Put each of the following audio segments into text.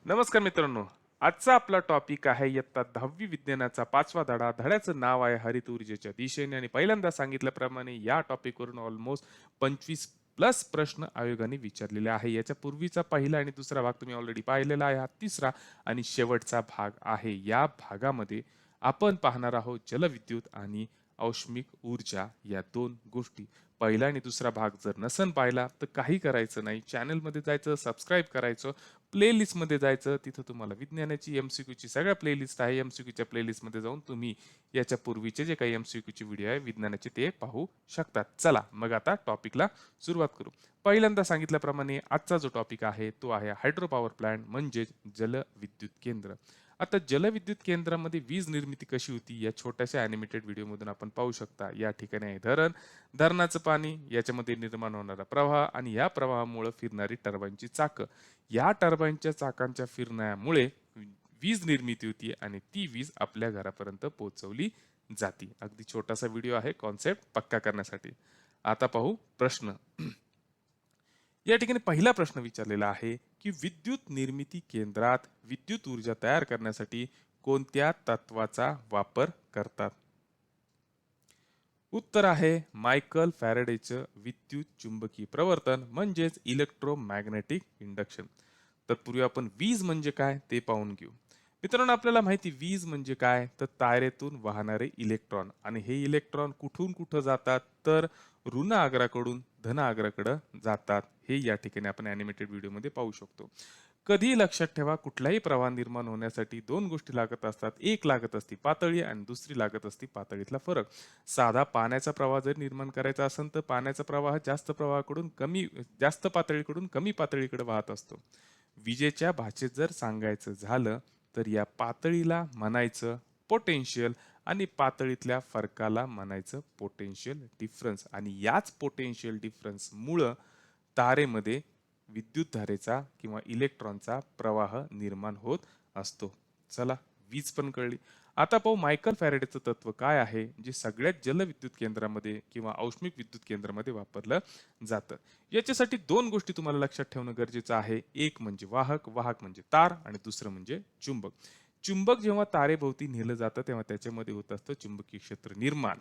नमस्कार मित्रांनो. आजचा आपला टॉपिक आहे इयत्ता 10वी विज्ञानाचा 5वा धडा. धड्याचं नाव आहे हरित ऊर्जेच्या दिशेने आणि पहिल्यांदा सांगितल्याप्रमाणे या टॉपिकवरून ऑलमोस्ट 25 प्लस प्रश्न आयोगाने विचारलेले आहे. याच्या पूर्वीचा पहिला आणि दुसरा भाग तुम्ही ऑलरेडी पाहिलेला आहे. हा तिसरा आणि शेवटचा भाग आहे. या भागामध्ये आपण पाहणार आहोत जलविद्युत आणि औष्णिक ऊर्जा या दोन गोष्टी. पहिला आणि दुसरा भाग जर नसन पाहिला तर काही करायचं नाही. चॅनलमध्ये जायचं, सबस्क्राईब करायचं, प्लेलिस्टमध्ये जायचं. तिथं तुम्हाला विज्ञानाची एमसीक्यूची सगळ्या प्लेलिस्ट आहे. एमसीक्यूच्या प्लेलिस्टमध्ये जाऊन तुम्ही याच्या पूर्वीचे जे काही एमसीक्यूचे व्हिडिओ आहे विज्ञानाचे ते पाहू शकतात. चला मग आता टॉपिकला सुरुवात करू. पहिल्यांदा सांगितल्याप्रमाणे आजचा जो टॉपिक आहे तो आहे हायड्रो पॉवर प्लांट म्हणजे जलविद्युत केंद्र. आता जलविद्युत केंद्रामध्ये वीज निर्मिती कशी होती या छोट्याशा ॲनिमेटेड व्हिडिओमधून आपण पाहू शकता. या ठिकाणी आहे धरण, धरणाचं पाणी, याच्यामध्ये निर्माण होणारा प्रवाह आणि या प्रवाहामुळे फिरणारी टर्बाईनची चाकं. या टर्बाईनच्या चाकांच्या फिरण्यामुळे वीज निर्मिती होती आणि ती वीज आपल्या घरापर्यंत पोहोचवली जाते. अगदी छोटासा व्हिडिओ आहे कॉन्सेप्ट पक्का करण्यासाठी. आता पाहू प्रश्न. या ठिकाणी पहिला प्रश्न विचारलेला आहे की विद्युत निर्मिती केंद्रात विद्युत ऊर्जा तयार करण्यासाठी कोणत्या तत्वाचा वापर करतात? उत्तर आहे मायकल फॅरेडेचं विद्युत चुंबकीय प्रवर्तन म्हणजेच इलेक्ट्रोमॅग्नेटिक इंडक्शन. तत्पूर्वी आपण वीज म्हणजे काय ते पाहून घेऊ. मित्रांनो, आपल्याला माहिती वीज म्हणजे काय तर तारेतून वाहणारे इलेक्ट्रॉन आणि हे इलेक्ट्रॉन कुठून कुठं जातात तर ऋण आग्राकडून धन आग्राकडे जातात. हे या ठिकाणी आपण ॲनिमेटेड व्हिडिओमध्ये पाहू शकतो. कधी लक्षात ठेवा, कुठलाही प्रवाह निर्माण होण्यासाठी दोन गोष्टी लागत असतात. एक लागत असते पातळी आणि दुसरी लागत असते पातळीतला फरक. साधा पाण्याचा प्रवाह जर निर्माण करायचा असेल तर पाण्याचा प्रवाह जास्त पातळीकडून कमी पातळीकडे वाहत असतो. विजेच्या भाषेत जर सांगायचं झालं तर या पातळीला म्हणायचं पोटेन्शियल आणि पातळीतल्या फरकाला म्हणायचं पोटेन्शियल डिफरन्स आणि याच पोटेन्शियल डिफरन्स मुळे तारेमध्ये विद्युत धारेचा किंवा इलेक्ट्रॉनचा प्रवाह निर्माण होत असतो. चला, वीज पण कळली. आता पाहू मायकल फॅरेडेचं तत्व काय आहे जे सगळ्यात जलविद्युत केंद्रामध्ये किंवा औष्णिक विद्युत केंद्रामध्ये वापरलं जातं. याच्यासाठी दोन गोष्टी तुम्हाला लक्षात ठेवणं गरजेचं आहे. एक म्हणजे वाहक, वाहक म्हणजे तार आणि दुसरं म्हणजे चुंबक. चुंबक जेव्हा तारेभोवती नेलं जातं तेव्हा त्याच्यामध्ये होत असतं चुंबकीय क्षेत्र निर्माण.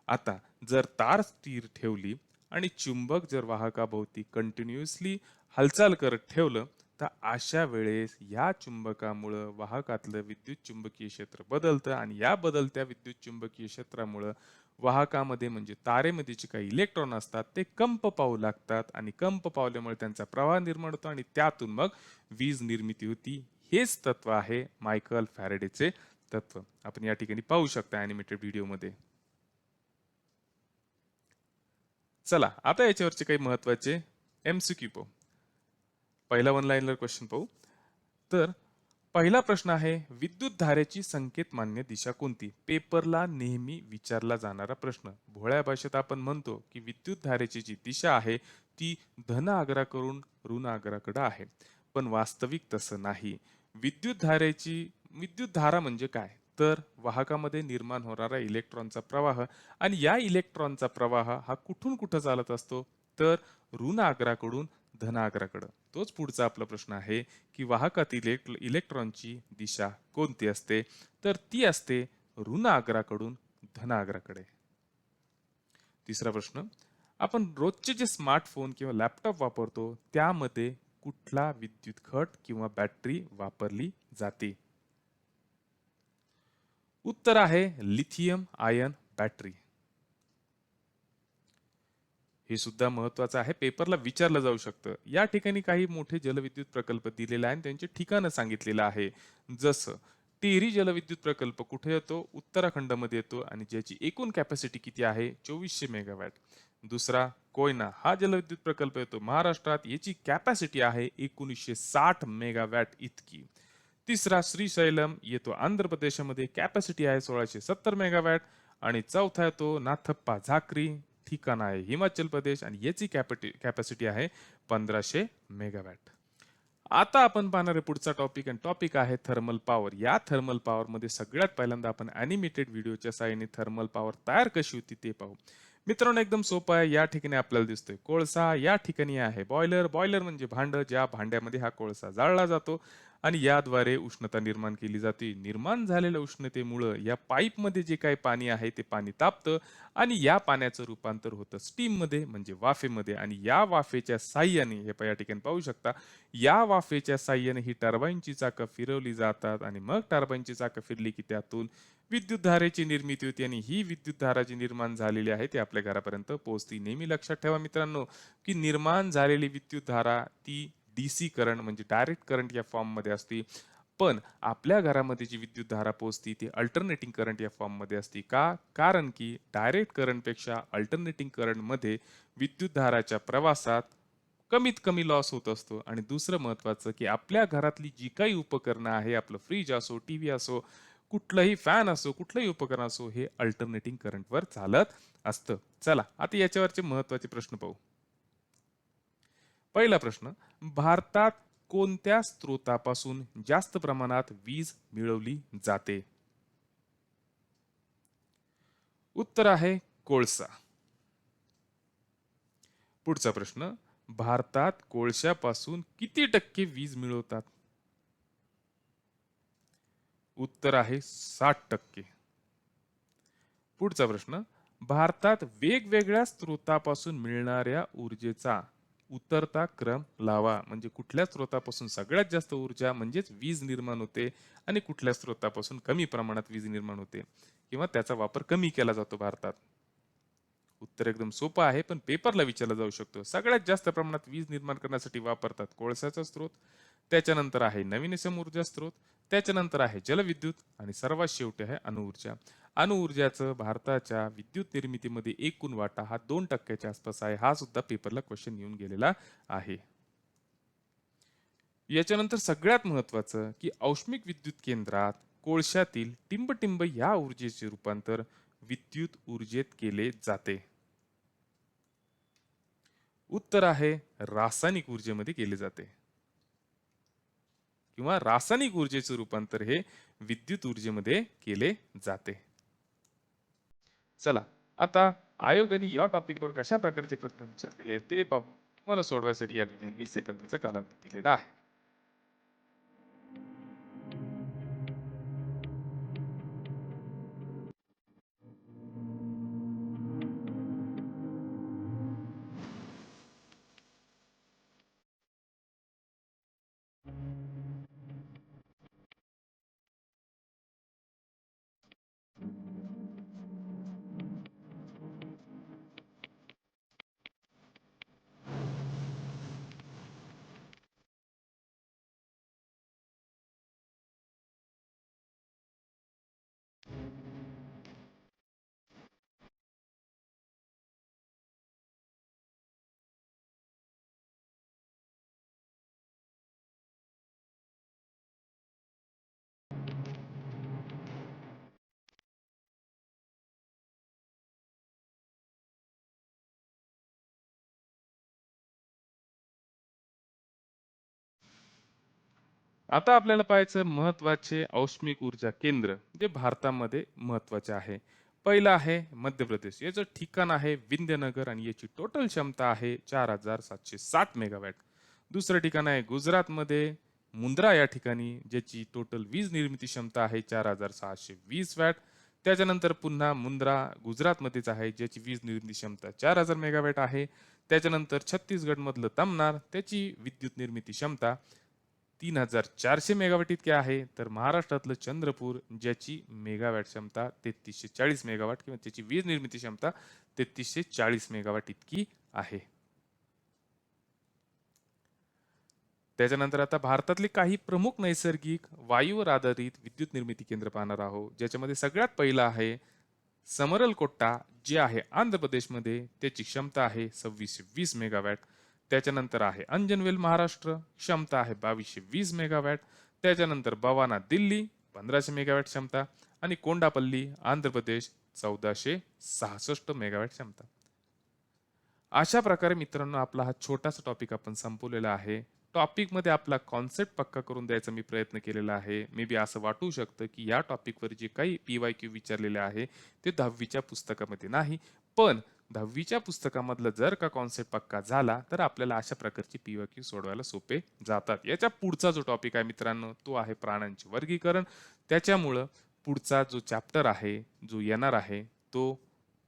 आता जर तार स्थिर ठेवली आणि चुंबक जर वाहकाभोवती कंटिन्युअसली हालचाल करत ठेवलं तर अशा वेळेस या चुंबकामुळं वाहकातलं विद्युत चुंबकीय क्षेत्र बदलतं आणि या बदलत्या विद्युत चुंबकीय क्षेत्रामुळं वाहकामध्ये म्हणजे तारेमध्ये जे काही इलेक्ट्रॉन असतात ते कंप पावू लागतात आणि कंप पावल्यामुळे त्यांचा प्रवाह निर्माण होतो आणि त्यातून मग वीज निर्मिती होती. हेच तत्व आहे मायकल फॅरेडेचे तत्व. आपण या ठिकाणी पाहू शकता ॲनिमेटेड व्हिडिओमध्ये. चला आता याच्यावरचे काही महत्वाचे एमसीक्यू पाहू. पहिला वन लाईनर क्वेश्चन पाहू. तर पहिला प्रश्न आहे विद्युत धारेची संकेत मान्य दिशा कोणती? पेपरला नेहमी विचारला जाणारा प्रश्न. भोळ्या भाषेत आपण म्हणतो की विद्युत धारेची जी दिशा आहे ती धन आग्राकडून ऋण आग्राकडे आहे. पण वास्तविक तसं नाही. विद्युत धारेची विद्युत धारा म्हणजे काय तर वाहकामध्ये निर्माण होणारा इलेक्ट्रॉनचा प्रवाह आणि या इलेक्ट्रॉनचा प्रवाह हा कुठून कुठं चालत असतो तर ऋण आग्राकडून धन आग्राकडे. तोच पुढचा आपला प्रश्न आहे की वाहकातील इलेक्ट्रॉनची दिशा कोणती असते तर ती असते ऋण आग्राकडून धन आग्राकडे. तिसरा प्रश्न, आपण रोजचे जे स्मार्टफोन किंवा लॅपटॉप वापरतो त्यामध्ये कुठला विद्युत घट किंवा बॅटरी वापरली जाते? उत्तर आहे लिथियम आयन बॅटरी. हे सुद्धा महत्वाचं आहे, पेपरला विचारलं जाऊ शकतं. या ठिकाणी काही मोठे जलविद्युत प्रकल्प दिलेले आहे आणि त्यांचे ठिकाणं सांगितलेलं आहे. जसं टेहरी जलविद्युत प्रकल्प कुठे येतो? उत्तराखंडमध्ये येतो आणि ज्याची एकूण कॅपॅसिटी किती आहे 2400 मेगावॅट. दुसरा कोयना हा जलविद्युत प्रकल्प येतो महाराष्ट्रात, याची कॅपॅसिटी आहे 1960 मेगावॅट इतकी. तिसरा श्रीशैलम येतो आंध्र प्रदेशामध्ये, कॅपॅसिटी आहे 1670 मेगावॅट. आणि चौथा येतो नाथप्पा झाक्री, ठिकाण आहे हिमाचल प्रदेश आणि याची कॅपॅसिटी आहे 1500 मेगावॅट. आता आपण पाहणारे पुढचा टॉपिक आणि टॉपिक आहे थर्मल पॉवर. या थर्मल पॉवर मध्ये सगळ्यात पहिल्यांदा आपण ॲनिमेटेड व्हिडिओच्या साहाय्याने थर्मल पॉवर तयार कशी होती ते पाहू. मित्रांनो, एकदम सोपं आहे. या ठिकाणी आपल्याला दिसतोय कोळसा, या ठिकाणी आहे बॉयलर. बॉयलर म्हणजे भांड, ज्या भांड्यामध्ये हा कोळसा जाळला जातो आणि याद्वारे उष्णता निर्माण केली जाते. निर्माण झालेल्या उष्णतेमुळं या पाईपमध्ये जे काही पाणी आहे ते पाणी तापतं आणि या पाण्याचं रूपांतर होतं स्टीममध्ये म्हणजे वाफेमध्ये आणि या वाफेच्या साहाय्याने हे या ठिकाणी पाहू शकता या वाफेच्या साहाय्याने ही टर्बाईनची चाकं फिरवली जातात आणि मग टर्बाईनची चाकं फिरली की त्यातून विद्युत धारेची निर्मिती होते आणि ही विद्युत धारा जी निर्माण झालेली आहे ती आपल्या घरापर्यंत पोहोचते. नेहमी लक्षात ठेवा मित्रांनो की निर्माण झालेली विद्युत धारा ती डीसी करंट म्हणजे डायरेक्ट करंट या फॉर्ममध्ये असते. पण आपल्या घरामध्ये जी विद्युत धारा पोहोचते ती अल्टरनेटिंग करंट या फॉर्ममध्ये असते. का? कारण की डायरेक्ट करंटपेक्षा अल्टरनेटिंग करंटमध्ये विद्युत धाराच्या प्रवासात कमीत कमी लॉस होत असतो. आणि दुसरं महत्त्वाचं की आपल्या घरातली जी काही उपकरणं आहे, आपलं फ्रिज असो, टीव्ही असो, कुठलंही फॅन असो, कुठलंही उपकरण असो, हे अल्टरनेटिंग करंटवर चालत असतं. चला, आता याच्यावरचे महत्त्वाचे प्रश्न पाहू. पहिला प्रश्न, भारतात कोणत्या स्रोतापासून जास्त प्रमाणात वीज मिळवली जाते? उत्तर आहे कोळसा. पुढचा प्रश्न, भारतात कोळशापासून किती टक्के वीज मिळवतात? उत्तर आहे 60%. पुढचा प्रश्न, भारतात वेगवेगळ्या स्रोतापासून मिळणाऱ्या ऊर्जेचा उतरता क्रम लावा. म्हणजे कुठल्या स्रोतापासून सगळ्यात जास्त ऊर्जा म्हणजेच वीज निर्माण होते आणि कुठल्या स्रोतापासून कमी प्रमाणात वीज निर्माण होते किंवा त्याचा वापर कमी केला जातो भारतात. उत्तर एकदम सोपं आहे पण पेपरला विचारला जाऊ शकतो. सगळ्यात जास्त प्रमाणात वीज निर्माण करण्यासाठी वापरतात कोळशाचा स्रोत, त्याच्यानंतर आहे नवीनक्षम ऊर्जा स्रोत, त्याच्यानंतर आहे जलविद्युत आणि सर्वात शेवटी आहे अणुऊर्जा. अणुऊर्जाचं भारताच्या विद्युत निर्मितीमध्ये एकूण वाटा हा 2% आसपास आहे. हा सुद्धा पेपरला क्वेश्चन येऊन गेलेला आहे. याच्यानंतर सगळ्यात महत्वाचं की औष्णिक विद्युत केंद्रात कोळशातील टिंबटिंब या ऊर्जेचे रूपांतर विद्युत ऊर्जेत केले जाते. उत्तर आहे रासायनिक ऊर्जेमध्ये केले जाते किंवा रासायनिक ऊर्जेचे रूपांतर हे विद्युत ऊर्जेमध्ये केले जाते. चला, आता आयोगाने या टॉपिकवर कशा प्रकारचे प्रश्न विचारले ते पाहू. मला सोडवायसाठी या ठिकाणी 20 सेकंदाचा कालावधी दिलेला आहे. आता आपल्याला पाहायचं महत्वाचे औष्णिक ऊर्जा केंद्र जे भारतामध्ये महत्वाचे आहे. पहिलं आहे मध्य प्रदेश. याचं ठिकाण आहे विंध्यनगर आणि याची टोटल क्षमता आहे 4760 मेगावॅट. दुसरं ठिकाण आहे गुजरातमध्ये मुंद्रा या ठिकाणी ज्याची टोटल वीज निर्मिती क्षमता आहे 4620 वॅट. त्याच्यानंतर पुन्हा मुंद्रा गुजरातमध्येच आहे ज्याची वीज निर्मिती क्षमता 4000 मेगावॅट आहे. त्याच्यानंतर छत्तीसगड मधलं तमनार त्याची विद्युत निर्मिती क्षमता 3400 मेगावॅट इतके आहे. तर महाराष्ट्रातलं चंद्रपूर ज्याची मेगावॅट क्षमता 3340 मेगावॅट किंवा त्याची वीज निर्मिती क्षमता 3340 मेगावॅट इतकी आहे. त्याच्यानंतर आता भारतातले काही प्रमुख नैसर्गिक वायूवर आधारित विद्युत निर्मिती केंद्र पाहणार आहोत. ज्याच्यामध्ये सगळ्यात पहिलं आहे समरलकोट्टा जे आहे आंध्र प्रदेशमध्ये. त्याची क्षमता आहे 2620 मेगावॅट. त्याच्यानंतर आहे अंजनवेल महाराष्ट्र, क्षमता आहे 2220 मेगावॅट. त्याच्यानंतर बवाना दिल्ली 1500 मेगावॅट क्षमता आणि कोंडापल्ली आंध्र प्रदेश 1466 मेगावॅट क्षमता. अशा प्रकारे मित्रांनो आपला हा छोटासा टॉपिक आपण संपवलेला आहे. टॉपिक मध्ये आपला कॉन्सेप्ट पक्का करून द्यायचा मी प्रयत्न केलेला आहे. मे बी असं वाटू शकतं की या टॉपिकवर जे काही PYQ विचारलेले आहे ते 10वीच्या पुस्तकामध्ये नाही, पण 10वीच्या पुस्तकामधलं जर का कॉन्सेप्ट पक्का झाला तर आपल्याला अशा प्रकारची PYQ सोडवायला सोपे जातात. याच्या पुढचा जो टॉपिक आहे मित्रांनो तो आहे प्राण्यांचे वर्गीकरण. त्याच्यामुळं पुढचा जो चॅप्टर आहे, जो येणार आहे तो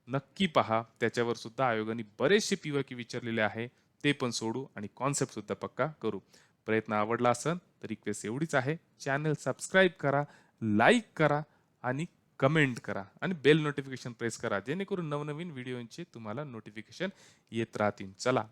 नक्की पहा. त्याच्यावर सुद्धा आयोगाने बरेचसे PYQ विचारलेले आहे. ते पण सोडू आणि कॉन्सेप्ट सुद्धा पक्का करू. प्रयत्न आवडला असेल तर रिक्वेस्ट एवढीच आहे, चॅनल सबस्क्राईब करा, लाईक करा आणि कमेंट करा आणि बेल नोटिफिकेशन प्रेस करा जेणेकरून नवनवीन व्हिडिओचे तुम्हाला नोटिफिकेशन येत राहतील. चला